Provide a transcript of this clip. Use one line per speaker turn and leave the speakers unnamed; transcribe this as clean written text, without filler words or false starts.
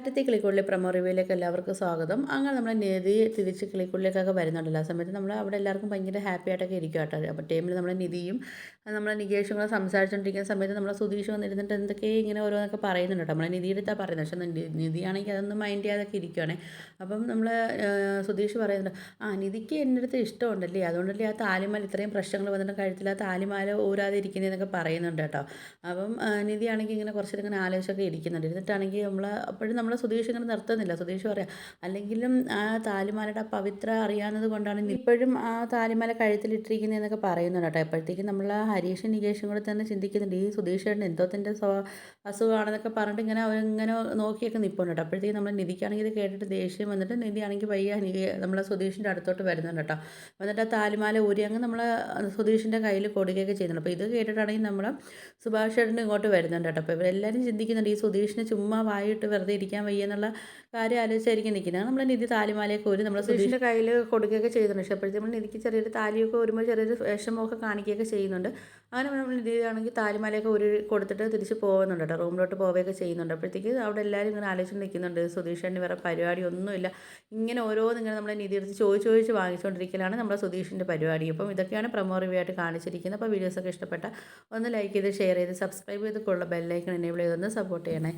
ആദ്യത്തെ കിളിക്കുള്ളിലെ പ്രൊമോ റിവ്യൂയിലേക്ക് എല്ലാവർക്കും സ്വാഗതം. അങ്ങനെ നമ്മുടെ നിധി തിരിച്ച് കിളിക്കുള്ളിലേക്കൊക്കെ വരുന്നുണ്ടല്ലോ. ആ സമയത്ത് നമ്മൾ അവിടെ എല്ലാവർക്കും ഭയങ്കര ഹാപ്പി ആയിട്ടൊക്കെ ഇരിക്കും കേട്ടോ. അപ്പോൾ ടൈമിൽ നമ്മുടെ നിധിയും നമ്മളെ നികേഷും കൂടെ സംസാരിച്ചുകൊണ്ടിരിക്കുന്ന സമയത്ത് നമ്മളെ സുധീഷ് വന്നിരുന്നിട്ട് എന്തൊക്കെ ഇങ്ങനെ ഓരോന്നൊക്കെ പറയുന്നുണ്ട് കേട്ടോ. നമ്മളെ നിധിയുടെ അടുത്താണ് പറയുന്നത്. പക്ഷേ നിധിയാണെങ്കിൽ അതൊന്നും മൈൻഡ് ചെയ്യാതൊക്കെ ഇരിക്കുവാണേ. അപ്പം നമ്മൾ സുധീഷ് പറയുന്നുണ്ട്, നിധിക്ക് എൻ്റെ അടുത്ത് ഇഷ്ടമുണ്ടല്ലേ, അതുകൊണ്ടല്ലേ ആ താലിമാല ഇത്രയും പ്രശ്നങ്ങൾ വന്നിട്ട് കഴുത്തിൽ ആ താലിമാല ഊരാതെ ഇരിക്കുന്നതെന്നൊക്കെ പറയുന്നുണ്ട് കേട്ടോ. അപ്പം നിധിയാണെങ്കിൽ ഇങ്ങനെ കുറച്ചേരം ഇങ്ങനെ ആലോചിച്ചൊക്കെ ഇരിക്കുന്നുണ്ട്. എന്നിട്ടാണെങ്കിൽ അപ്പോഴും നമ്മളെ സുധീഷ് ഇങ്ങനെ നിർത്തുന്നില്ല. സുധീഷ് പറയാം, അല്ലെങ്കിലും ആ താലിമാലയുടെ പവിത്ര അറിയാവുന്നത് കൊണ്ടാണ് ഇപ്പോഴും ആ താലിമാല കഴുത്തിലിട്ടിരിക്കുന്നതെന്നൊക്കെ പറയുന്നുണ്ട് കേട്ടോ. എപ്പോഴത്തേക്കും നമ്മൾ ആ ഹരീഷും നികേഷും കൂടെ തന്നെ ചിന്തിക്കുന്നുണ്ട്, ഈ സുധീഷേട്ടൻ എന്തോത്തിൻ്റെ അസുഖമാണെന്നൊക്കെ പറഞ്ഞിട്ട് ഇങ്ങനെ അവരിങ്ങനെ നോക്കിയൊക്കെ നിൽപ്പുണ്ട് കേട്ടോ. അപ്പോഴത്തേക്കും നമ്മൾ നിധിക്കാണെങ്കിൽ ഇത് കേട്ടിട്ട് ദേഷ്യം വന്നിട്ട് നിധിയാണെങ്കിൽ പയ്യെ നമ്മളെ സുധീഷിൻ്റെ അടുത്തോട്ട് വരുന്നുണ്ട് കേട്ടോ. എന്നിട്ട് ആ താലിമാല ഊരി അങ്ങ് നമ്മളെ സുധീഷിൻ്റെ കയ്യിൽ കൊടുക്കുകയൊക്കെ ചെയ്യുന്നുണ്ട്. അപ്പോൾ ഇത് കേട്ടിട്ടാണെങ്കിൽ നമ്മൾ സുഭാഷ് ചേട്ടൻ ഇങ്ങോട്ട് വരുന്നുണ്ട് കേട്ടോ. അപ്പോൾ ഇവരെല്ലാവരും ചിന്തിക്കുന്നുണ്ട്, ഈ സുധീഷിന് ചുമ്മാ വായിട്ട് വെറുതെ ഇരിക്കാൻ വയ്യ എന്നുള്ള കാര്യം ആലോചിച്ചായിരിക്കും നിൽക്കുന്നത്. നമ്മൾ നിധി താലിമാലയൊക്കെ ഒരു നമ്മൾ സുധീഷിൻ്റെ കയ്യിൽ കൊടുക്കുകയൊക്കെ ചെയ്യുന്നുണ്ട്. പക്ഷേ അപ്പോഴത്തേക്കും നമ്മൾ നിധിക്ക് ചെറിയൊരു താലിയൊക്കെ വരുമ്പോൾ ചെറിയൊരു വിഷമമൊക്കെ കാണിക്കുകയൊക്കെ ചെയ്യുന്നുണ്ട്. അങ്ങനെ നമ്മൾ നിധിയാണെങ്കിൽ താലിമാലയൊക്കെ ഒരു കൊടുത്തിട്ട് തിരിച്ച് പോകുന്നുണ്ട് കേട്ടോ. റൂമിലോട്ട് പോവുകയൊക്കെ ചെയ്യുന്നുണ്ട്. അപ്പോഴത്തേക്ക് അവിടെ എല്ലാവരും ഇങ്ങനെ ആലോചിച്ച് നിൽക്കുന്നുണ്ട്, സുധീഷേട്ടന് വേറെ പരിപാടി ഒന്നുമില്ല, ഇങ്ങനെ ഓരോന്നിങ്ങനെ നമ്മളെ നിധി എടുത്ത് ചോദിച്ച് വാങ്ങിച്ചുകൊണ്ടിരിക്കലാണ് നമ്മുടെ സുധീഷിൻ്റെ പരിപാടി. അപ്പം ഇതൊക്കെയാണ് പ്രൊമോ റിവ്യൂ ആയിട്ട് കാണിച്ചിരിക്കുന്നത്. അപ്പോൾ വീഡിയോസൊക്കെ ഇഷ്ടപ്പെട്ട ഒന്ന് ലൈക്ക് ചെയ്ത് ഷെയർ ചെയ്ത് സബ്സ്ക്രൈബ് ചെയ്ത് ബെല്ലൈക്കൺ എനേബിൾ ചെയ്തൊന്ന് സപ്പോർട്ട് ചെയ്യണേ.